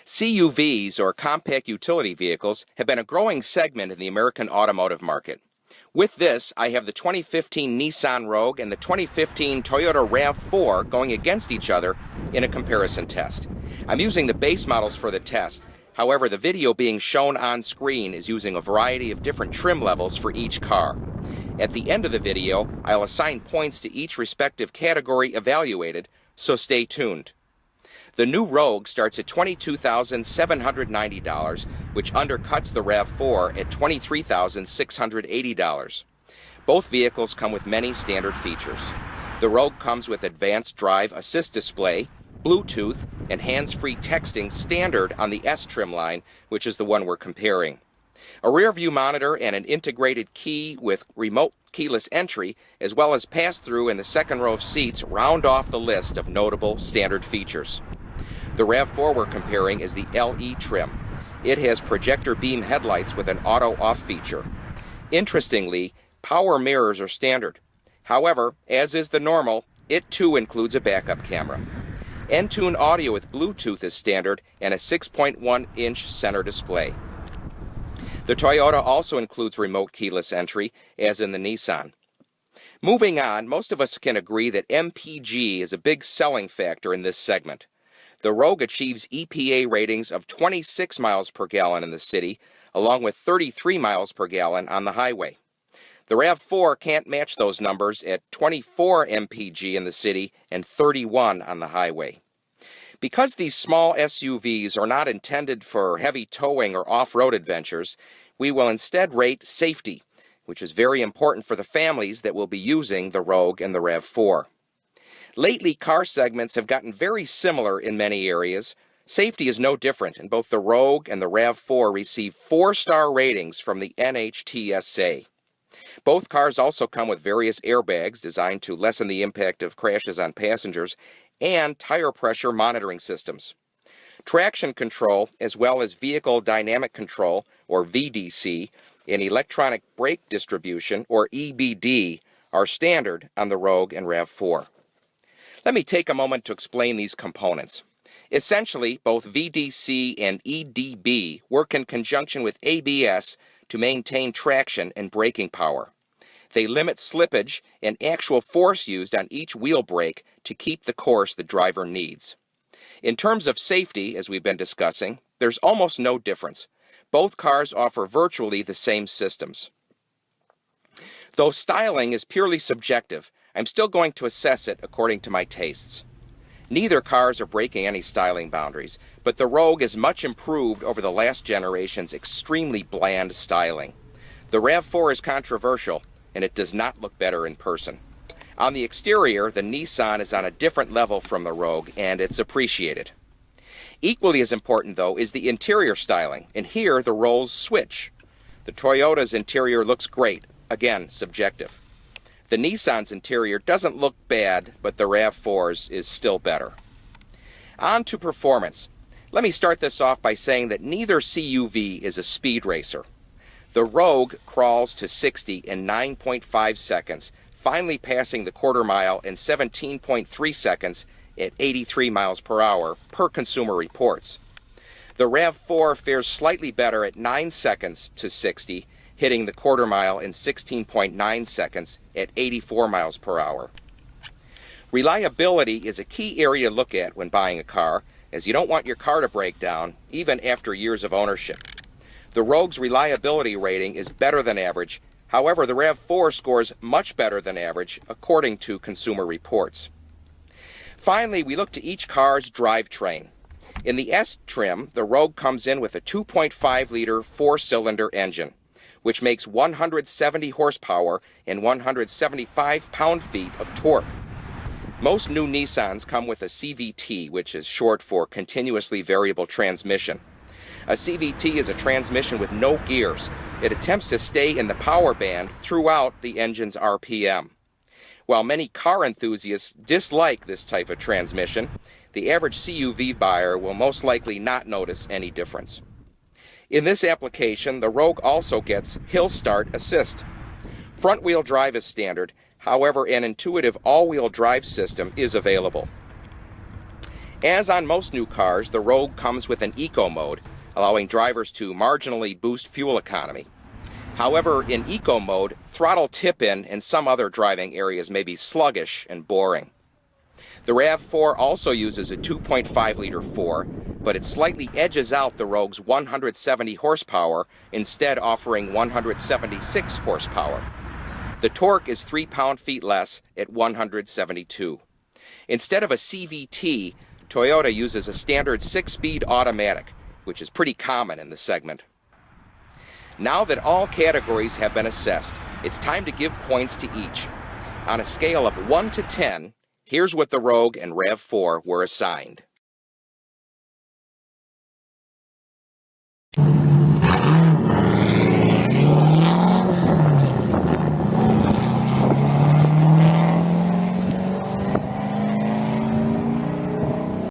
CUVs, or compact utility vehicles, have been a growing segment in the American automotive market. With this, I have the 2015 Nissan Rogue and the 2015 Toyota RAV4 going against each other in a comparison test. I'm using the base models for the test. However, the video being shown on screen is using a variety of different trim levels for each car. At the end of the video, I'll assign points to each respective category evaluated, so stay tuned. The new Rogue starts at $22,790, which undercuts the RAV4 at $23,680. Both vehicles come with many standard features. The Rogue comes with advanced drive assist display, Bluetooth, and hands-free texting standard on the S trim line, which is the one we're comparing. A rear-view monitor and an integrated key with remote keyless entry, as well as pass-through in the second row of seats, round off the list of notable standard features. The RAV4 we're comparing is the LE trim. It has projector beam headlights with an auto-off feature. Interestingly, power mirrors are standard. However, as is the normal, it too includes a backup camera. N-Tune audio with Bluetooth is standard and a 6.1-inch center display. The Toyota also includes remote keyless entry, as in the Nissan. Moving on, most of us can agree that MPG is a big selling factor in this segment. The Rogue achieves EPA ratings of 26 miles per gallon in the city, along with 33 miles per gallon on the highway. The RAV4 can't match those numbers at 24 MPG in the city and 31 on the highway. Because these small SUVs are not intended for heavy towing or off-road adventures, we will instead rate safety, which is very important for the families that will be using the Rogue and the RAV4. Lately, car segments have gotten very similar in many areas. Safety is no different, and both the Rogue and the RAV4 receive 4-star ratings from the NHTSA. Both cars also come with various airbags designed to lessen the impact of crashes on passengers and tire pressure monitoring systems. Traction control, as well as vehicle dynamic control, or VDC, and electronic brake distribution, or EBD, are standard on the Rogue and RAV4. Let me take a moment to explain these components. Essentially, both VDC and EDB work in conjunction with ABS to maintain traction and braking power. They limit slippage and actual force used on each wheel brake to keep the course the driver needs. In terms of safety, as we've been discussing, there's almost no difference. Both cars offer virtually the same systems. Though styling is purely subjective, I'm still going to assess it according to my tastes. Neither cars are breaking any styling boundaries, but the Rogue is much improved over the last generation's extremely bland styling. The RAV4 is controversial, and it does not look better in person. On the exterior, the Nissan is on a different level from the Rogue, and it's appreciated. Equally as important, though, is the interior styling, and here the roles switch. The Toyota's interior looks great, again, subjective. The Nissan's interior doesn't look bad, but the RAV4's is still better. On to performance. Let me start this off by saying that neither CUV is a speed racer. The Rogue crawls to 60 in 9.5 seconds, finally passing the quarter mile in 17.3 seconds at 83 miles per hour, per Consumer Reports. The RAV4 fares slightly better at 9 seconds to 60, hitting the quarter mile in 16.9 seconds at 84 miles per hour. Reliability is a key area to look at when buying a car, as you don't want your car to break down, even after years of ownership. The Rogue's reliability rating is better than average. However, the RAV4 scores much better than average, according to Consumer Reports. Finally, we look to each car's drivetrain. In the S trim, the Rogue comes in with a 2.5-liter 4-cylinder engine, which makes 170 horsepower and 175 pound-feet of torque. Most new Nissans come with a CVT, which is short for continuously variable transmission. A CVT is a transmission with no gears. It attempts to stay in the power band throughout the engine's RPM. While many car enthusiasts dislike this type of transmission, the average CUV buyer will most likely not notice any difference. In this application, the Rogue also gets Hill Start Assist. Front-wheel drive is standard, however, an intuitive all-wheel drive system is available. As on most new cars, the Rogue comes with an eco mode, allowing drivers to marginally boost fuel economy. However, in eco mode, throttle tip-in and some other driving areas may be sluggish and boring. The RAV4 also uses a 2.5-liter 4, but it slightly edges out the Rogue's 170 horsepower, instead offering 176 horsepower. The torque is 3 pound-feet less at 172. Instead of a CVT, Toyota uses a standard 6-speed automatic, which is pretty common in the segment. Now that all categories have been assessed, it's time to give points to each. On a scale of 1 to 10, here's what the Rogue and RAV4 were assigned.